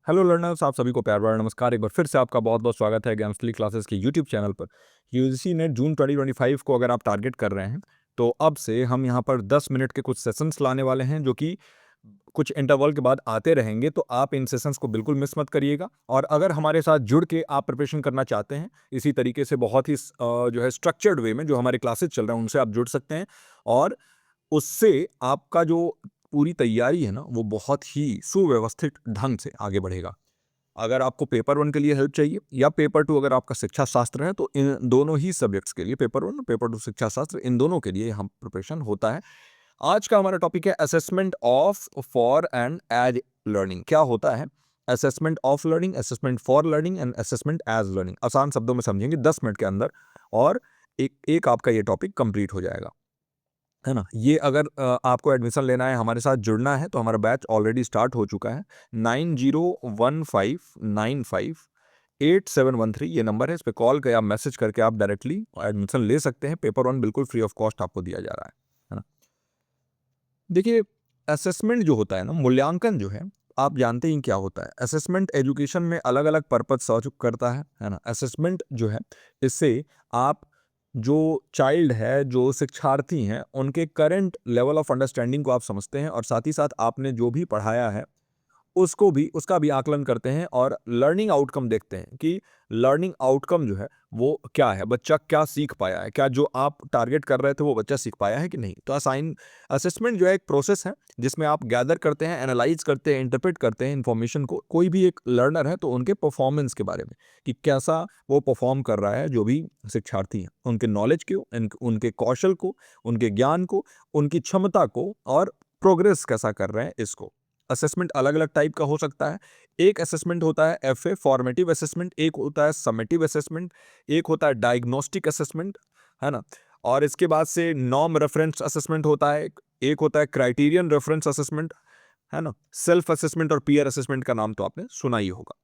Hello learners, आप सभी को प्यार भरा नमस्कार। एक बार फिर से आपका बहुत बहुत स्वागत है गेम्सली क्लासेस के यूट्यूब चैनल पर। यूजीसी नेट जून 2025 को अगर आप टारगेट कर रहे हैं तो अब से हम यहाँ पर 10 मिनट के कुछ सेशंस लाने वाले हैं जो कि कुछ इंटरवल के बाद आते रहेंगे। तो आप इन सेशंस को बिल्कुल मिस मत करिएगा। और अगर हमारे साथ जुड़ के आप प्रिपरेशन करना चाहते हैं इसी तरीके से बहुत ही जो है स्ट्रक्चर्ड वे में जो हमारे क्लासेस चल रहे हैं उनसे आप जुड़ सकते हैं। और उससे आपका जो पूरी तैयारी है ना वो बहुत ही सुव्यवस्थित ढंग से आगे बढ़ेगा। अगर आपको पेपर 1 के लिए हेल्प चाहिए या पेपर 2 अगर आपका शिक्षा शास्त्र है तो इन दोनों ही सब्जेक्ट्स के लिए पेपर 1 और पेपर 2 शिक्षा शास्त्र इन दोनों के लिए हम प्रिपरेशन होता है। आज का हमारा टॉपिक है assessment of for and as learning. क्या होता है assessment of learning, assessment for learning and assessment as learning. आसान शब्दों में समझेंगे 10 मिनट के अंदर और एक एक आपका ये टॉपिक कंप्लीट हो जाएगा, है ना। ये अगर आपको एडमिशन लेना है, हमारे साथ जुड़ना है तो हमारा बैच ऑलरेडी स्टार्ट हो चुका है। 9015958713 ये नंबर है, इस पे कॉल कर या मैसेज करके आप डायरेक्टली एडमिशन ले सकते हैं। पेपर 1 बिल्कुल फ्री ऑफ कॉस्ट आपको दिया जा रहा है ना। देखिए, असेसमेंट जो होता है ना, मूल्यांकन जो है, आप जानते ही क्या होता है। असेसमेंट एजुकेशन में अलग अलग पर्पज सर्व करता है ना। असेसमेंट जो है इससे आप जो चाइल्ड है, जो शिक्षार्थी हैं, उनके करंट लेवल ऑफ अंडरस्टैंडिंग को आप समझते हैं और साथ ही साथ आपने जो भी पढ़ाया है उसका भी आकलन करते हैं और लर्निंग आउटकम देखते हैं कि लर्निंग आउटकम जो है वो क्या है, बच्चा क्या सीख पाया है, क्या जो आप टारगेट कर रहे थे वो बच्चा सीख पाया है कि नहीं। तो असेसमेंट जो है एक प्रोसेस है जिसमें आप गैदर करते हैं, एनालाइज करते हैं, इंटरप्रेट करते हैं इन्फॉर्मेशन को। कोई भी एक लर्नर है तो उनके परफॉर्मेंस के बारे में कि कैसा वो परफॉर्म कर रहा है, जो भी शिक्षार्थी हैं उनके नॉलेज को, उनके कौशल को, उनके ज्ञान को, उनकी क्षमता को और प्रोग्रेस कैसा कर रहे हैं इसको। असेसमेंट अलग अलग टाइप का हो सकता है। एक असेसमेंट होता है एफए फॉर्मेटिव असेसमेंट, एक होता है समेटिव असेसमेंट, एक होता है डायग्नोस्टिक असेसमेंट, है ना। और इसके बाद से नॉर्म रेफरेंस असेसमेंट होता है, एक होता है क्राइटेरियन रेफरेंस असेसमेंट, है ना। सेल्फ असेसमेंट और पीयर असेसमेंट का नाम तो आपने सुना ही होगा।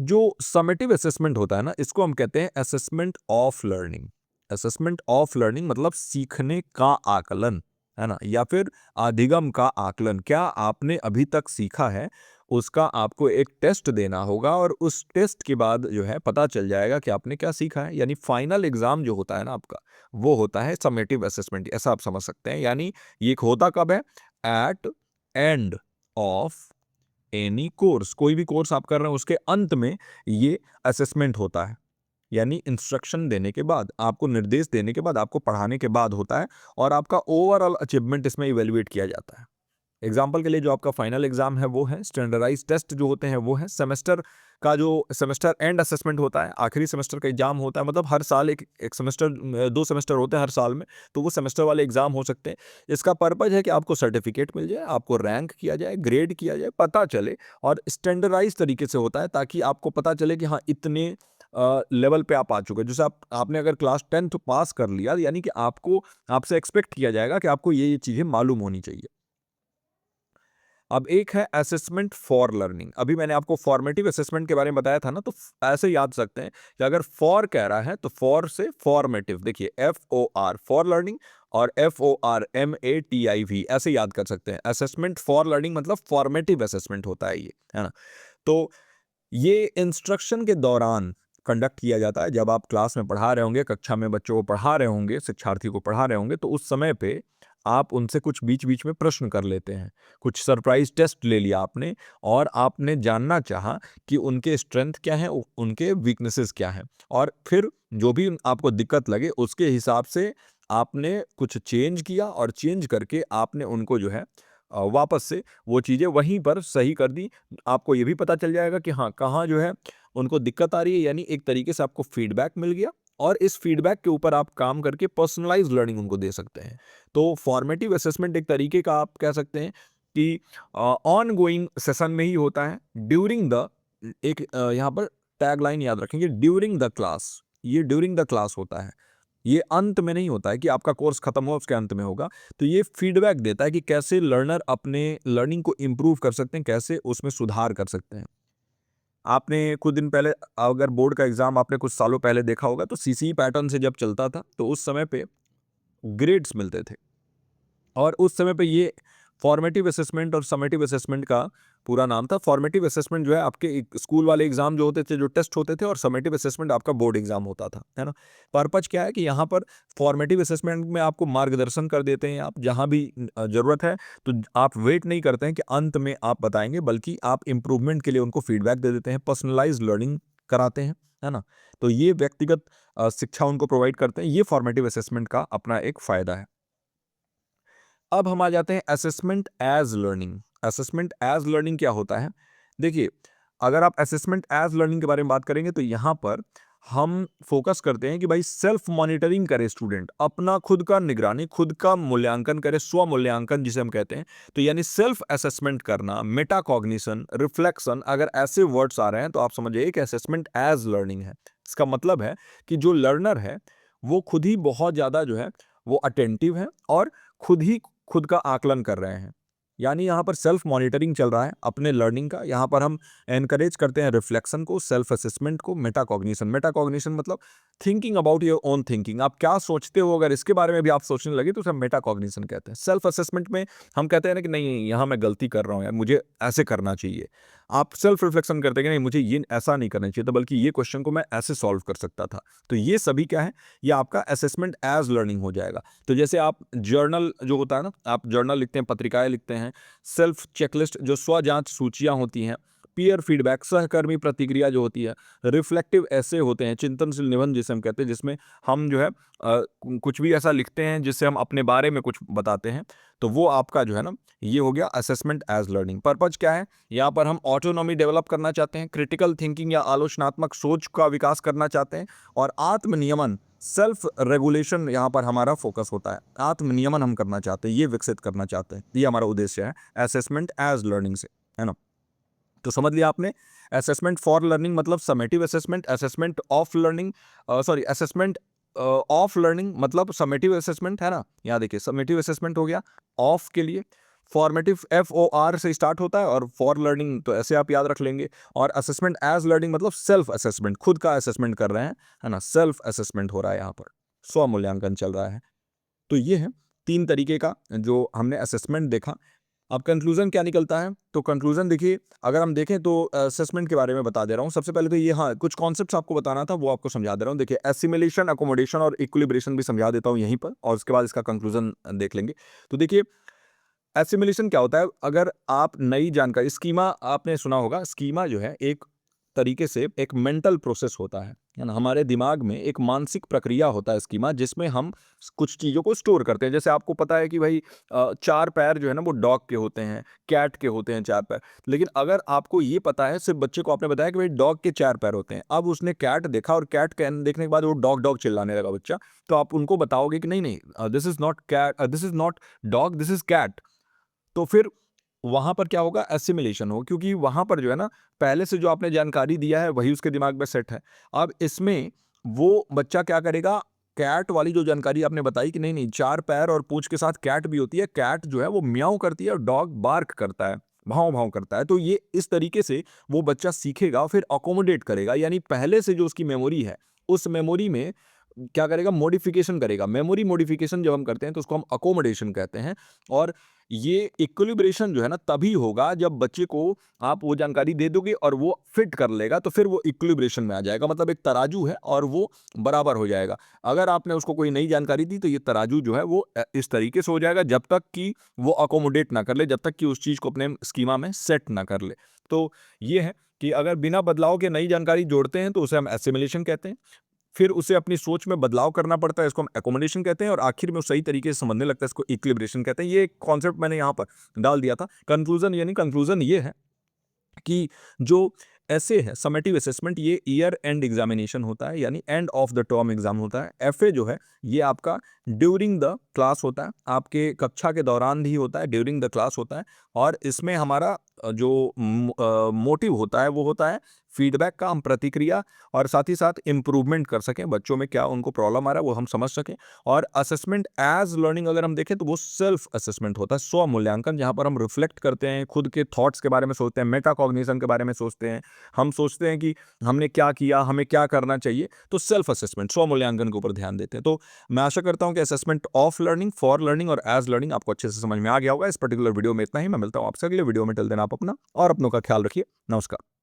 जो समेटिव असेसमेंट होता है ना, इसको हम कहते हैं assessment of learning. Assessment of learning मतलब सीखने का आकलन, है ना, या फिर अधिगम का आकलन। क्या आपने अभी तक सीखा है उसका आपको एक टेस्ट देना होगा और उस टेस्ट के बाद जो है पता चल जाएगा कि आपने क्या सीखा है। यानी फाइनल एग्जाम जो होता है ना आपका, वो होता है समेटिव असेसमेंट, ऐसा आप समझ सकते हैं। यानी ये होता कब है? At end of any course. कोई भी कोर्स आप कर रहे हैं उसके अंत में ये असेसमेंट होता है। यानी इंस्ट्रक्शन देने के बाद, आपको निर्देश देने के बाद, आपको पढ़ाने के बाद होता है और आपका ओवरऑल अचीवमेंट इसमें इवेल्युएट किया जाता है। एग्जाम्पल के लिए जो आपका फाइनल एग्जाम है वो है, स्टैंडर्डाइज टेस्ट जो होते हैं वो है, सेमेस्टर का जो सेमेस्टर एंड असेसमेंट होता है, आखिरी सेमेस्टर का एग्जाम होता है। मतलब हर साल एक सेमेस्टर, 2 सेमेस्टर होते हैं हर साल में, तो वो सेमेस्टर वाले एग्जाम हो सकते हैं। इसका पर्पज है कि आपको सर्टिफिकेट मिल जाए, आपको रैंक किया जाए, ग्रेड किया जाए, पता चले। और स्टैंडर्डाइज तरीके से होता है ताकि आपको पता चले कि हाँ इतने लेवल पे आप आ चुके हैं। जैसे आपने अगर क्लास 10th पास कर लिया, यानी कि आपसे एक्सपेक्ट किया जाएगा कि आपको ये चीज़ें मालूम होनी चाहिए। अब एक है असेसमेंट फॉर लर्निंग। अभी मैंने आपको फॉर्मेटिव असेसमेंट के बारे में बताया था ना, तो ऐसे याद सकते हैं कि अगर फॉर कह रहा है तो फॉर से फॉर्मेटिव, देखिए FOR फॉर लर्निंग और FORMATIV ऐसे याद कर सकते हैं। असेसमेंट फॉर लर्निंग मतलब फॉर्मेटिव असेसमेंट होता है ये, है ना। तो ये इंस्ट्रक्शन के दौरान कंडक्ट किया जाता है। जब आप क्लास में पढ़ा रहे होंगे, कक्षा में बच्चों को पढ़ा रहे होंगे, शिक्षार्थी को पढ़ा रहे होंगे, तो उस समय पे आप उनसे कुछ बीच-बीच में प्रश्न कर लेते हैं। कुछ सरप्राइज़ टेस्ट ले लिया आपने और आपने जानना चाहा कि उनके स्ट्रेंथ क्या है, उनके वीकनेसेस क्या हैं। और फिर जो भी आपको दिक्कत लगे उसके हिसाब से आपने कुछ चेंज किया और चेंज करके आपने उनको जो है वापस से वो चीज़ें वहीं पर सही कर दी। आपको ये भी पता चल जाएगा कि हाँ, कहाँ जो है उनको दिक्कत आ रही है। यानी एक तरीके से आपको फीडबैक मिल गया और इस फीडबैक के ऊपर आप काम करके पर्सनलाइज्ड लर्निंग उनको दे सकते हैं। तो फॉर्मेटिव असेसमेंट एक तरीके का आप कह सकते हैं कि ऑनगोइंग सेशन में ही होता है। ड्यूरिंग द यहाँ पर टैगलाइन याद रखेंगे, ड्यूरिंग द क्लास। ये ड्यूरिंग द क्लास होता है। ये अंत में नहीं होता है कि आपका कोर्स खत्म हुआ उसके अंत में होगा। तो ये फीडबैक देता है कि कैसे लर्नर अपने लर्निंग को इम्प्रूव कर सकते हैं, कैसे उसमें सुधार कर सकते हैं। आपने कुछ दिन पहले, अगर बोर्ड का एग्जाम आपने कुछ सालों पहले देखा होगा, तो सीसीई पैटर्न से जब चलता था तो उस समय पे ग्रेड्स मिलते थे। और उस समय पे ये फॉर्मेटिव असेसमेंट और समेटिव असेसमेंट का पूरा नाम था। फॉर्मेटिव असेसमेंट जो है आपके स्कूल वाले एग्जाम जो होते थे, जो टेस्ट होते थे, और समेटिव असेसमेंट आपका बोर्ड एग्जाम होता था, है ना। पर्पज क्या है कि यहाँ पर फॉर्मेटिव असेसमेंट में आपको मार्गदर्शन कर देते हैं, आप जहाँ भी जरूरत है तो आप वेट नहीं करते हैं कि अंत में आप बताएंगे, बल्कि आप इम्प्रूवमेंट के लिए उनको फीडबैक दे देते हैं, पर्सनलाइज लर्निंग कराते हैं, है ना। तो ये व्यक्तिगत शिक्षा उनको प्रोवाइड करते हैं। ये फॉर्मेटिव असेसमेंट का अपना एक फायदा है। अब हम आ जाते हैं assessment as learning. Assessment as learning क्या होता है? देखिए, अगर आप असेसमेंट एज लर्निंग के बारे में बात करेंगे तो यहाँ पर हम फोकस करते हैं कि भाई सेल्फ मॉनिटरिंग करे स्टूडेंट, अपना खुद का निगरानी, खुद का मूल्यांकन करे, स्व मूल्यांकन जिसे हम कहते हैं। तो यानी सेल्फ असेसमेंट करना, मेटा कॉग्निशन, रिफ्लेक्शन, अगर ऐसे वर्ड्स आ रहे हैं तो आप समझिए कि असेसमेंट एज लर्निंग है। इसका मतलब है कि जो लर्नर है वो खुद ही बहुत ज़्यादा जो है वो अटेंटिव है और खुद ही खुद का आकलन कर रहे हैं। यानी यहाँ पर सेल्फ मॉनिटरिंग चल रहा है अपने लर्निंग का। यहाँ पर हम एनकरेज करते हैं रिफ्लेक्शन को, सेल्फ असेसमेंट को, मेटा कॉग्निशन। मेटा कॉग्निशन मतलब thinking about your own thinking, आप क्या सोचते हो अगर इसके बारे में भी आप सोचने लगे तो उसे मेटा कॉग्निशन कहते हैं। सेल्फ असेसमेंट में हम कहते हैं ना कि नहीं, यहाँ मैं गलती कर रहा हूँ यार, मुझे ऐसे करना चाहिए। आप सेल्फ रिफ्लेक्शन करते हैं कि नहीं, मुझे ये ऐसा नहीं करना चाहिए था, बल्कि ये क्वेश्चन को मैं ऐसे सॉल्व कर सकता था। तो ये सभी क्या है, ये आपका असेसमेंट एज लर्निंग हो जाएगा। तो जैसे आप जर्नल जो होता है ना, आप जर्नल लिखते हैं, पत्रिकाएं लिखते हैं, सेल्फ चेकलिस्ट जो स्व जांच सूचियां होती हैं, पीयर फीडबैक सहकर्मी प्रतिक्रिया जो होती है, रिफ्लेक्टिव ऐसे होते हैं, चिंतनशील निबंध जिसे हम कहते हैं, जिसमें हम जो है कुछ भी ऐसा लिखते हैं जिससे हम अपने बारे में कुछ बताते हैं। तो वो आपका जो है ना, ये हो गया असेसमेंट एज लर्निंग। पर्पज क्या है, यहाँ पर हम ऑटोनॉमी डेवलप करना चाहते हैं, क्रिटिकल थिंकिंग या आलोचनात्मक सोच का विकास करना चाहते हैं, और आत्मनियमन, सेल्फ रेगुलेशन यहाँ पर हमारा फोकस होता है। आत्मनियमन हम करना चाहते हैं, ये विकसित करना चाहते हैं, ये हमारा उद्देश्य है असेसमेंट एज लर्निंग से, है ना। तो समझ लिया आपने, असेसमेंट फॉर लर्निंग मतलब summative assessment, assessment of learning, sorry assessment of learning मतलब समेटिव असेसमेंट, है ना। यहाँ देखिए, समेटिव असेसमेंट हो गया ऑफ के लिए, फॉर्मेटिव FOR से स्टार्ट होता है, और फॉर लर्निंग तो ऐसे आप याद रख लेंगे। और असेसमेंट एज लर्निंग मतलब सेल्फ असेसमेंट, खुद का असेसमेंट कर रहे हैं, है ना, सेल्फ असेसमेंट हो रहा है, यहाँ पर स्व मूल्यांकन चल रहा है। तो ये है 3 तरीके का जो हमने असेसमेंट देखा। अब कंक्लूजन क्या निकलता है? तो कंक्लूजन देखिए, अगर हम देखें तो असेसमेंट के बारे में बता दे रहा हूँ। सबसे पहले तो ये, हाँ, कुछ कॉन्सेप्ट्स आपको बताना था, वो आपको समझा दे रहा हूँ। देखिए, एसिमिलेशन, अकोमोडेशन और इक्विलिब्रेशन भी समझा देता हूँ यहीं पर, और उसके बाद इसका कंक्लूजन देख लेंगे। तो देखिए, एसिमिलेशन क्या होता है? अगर आप नई जानकारी, स्कीमा आपने सुना होगा, स्कीमा जो है एक तरीके से एक मेंटल प्रोसेस होता है ना। हमारे दिमाग में एक मानसिक प्रक्रिया होता है स्कीमा, जिसमें हम कुछ चीज़ों को स्टोर करते हैं। जैसे आपको पता है कि भाई 4 पैर जो है ना वो डॉग के होते हैं, कैट के होते हैं 4 पैर। लेकिन अगर आपको ये पता है, सिर्फ बच्चे को आपने बताया कि भाई डॉग के 4 पैर होते हैं, अब उसने कैट देखा और कैट के देखने के बाद वो डॉग डॉग चिल्लाने लगा बच्चा, तो आप उनको बताओगे कि नहीं नहीं, this is not cat, this is not dog, this is cat. तो फिर वहां पर क्या होगा? एसिमिलेशन हो, क्योंकि वहां पर जो है ना, पहले से जो आपने जानकारी दिया है वही उसके दिमाग में सेट है। अब इसमें वो बच्चा क्या करेगा? कैट वाली जो जानकारी आपने बताई कि नहीं नहीं, 4 पैर और पूंछ के साथ कैट भी होती है, कैट जो है वो म्याऊं करती है और डॉग बार्क करता है, भाव भाव करता है। तो ये इस तरीके से वो बच्चा सीखेगा, फिर अकोमोडेट करेगा, यानी पहले से जो उसकी मेमोरी है, उस मेमोरी में क्या करेगा? मॉडिफिकेशन करेगा। मेमोरी मॉडिफिकेशन जब हम करते हैं तो उसको हम अकोमोडेशन कहते हैं। और ये इक्विलिब्रेशन जो है ना, तभी होगा जब बच्चे को आप वो जानकारी दे दोगे और वो फिट कर लेगा, तो फिर वो इक्विलिब्रेशन में आ जाएगा। मतलब एक तराजू है और वो बराबर हो जाएगा। अगर आपने उसको कोई नई जानकारी दी तो ये तराजू जो है वो इस तरीके से हो जाएगा, जब तक कि वो अकोमोडेट ना कर ले, जब तक कि उस चीज़ को अपने स्कीमा में सेट ना कर ले। तो ये है कि अगर बिना बदलाव के नई जानकारी जोड़ते हैं तो उसे हम एसिमिलेशन कहते हैं। फिर उसे अपनी सोच में बदलाव करना पड़ता है, इसको हम एकोमोडेशन कहते हैं, और आखिर में वो सही तरीके से समझने लगता है, इसको इक्विलिब्रेशन कहते हैं। ये कॉन्सेप्ट मैंने यहाँ पर डाल दिया था। कंक्लूजन, यानी कंक्लूजन ये है कि जो ऐसे है समेटिव असेसमेंट, ये ईयर एंड एग्जामिनेशन होता है, यानी end of the term exam होता है। एफए जो है ये आपका ड्यूरिंग द क्लास होता है, आपके कक्षा के दौरान भी होता है, ड्यूरिंग द क्लास होता है। और इसमें हमारा जो मोटिव होता है वो होता है फीडबैक का, हम प्रतिक्रिया और साथ ही साथ इम्प्रूवमेंट कर सकें, बच्चों में क्या उनको प्रॉब्लम आ रहा है वो हम समझ सकें। और असेसमेंट एज लर्निंग अगर हम देखें तो वो सेल्फ असेसमेंट होता है, स्व मूल्यांकन, जहाँ पर हम रिफ्लेक्ट करते हैं, खुद के थॉट्स के बारे में सोचते हैं, मेटा कॉग्निशन के बारे में सोचते हैं, हम सोचते हैं कि हमने क्या किया, हमें क्या करना चाहिए। तो सेल्फ असेसमेंट, स्व मूल्यांकन के ऊपर ध्यान देते हैं। तो मैं आशा करता हूं कि assessment of learning, for learning और एज लर्निंग आपको अच्छे से समझ में आ गया होगा। इस पर्टिकुलर वीडियो में इतना ही। मैं मिलता हूं आपसे अगले वीडियो में। टिल देन आप अपना और अपनों का ख्याल रखिए। नमस्कार।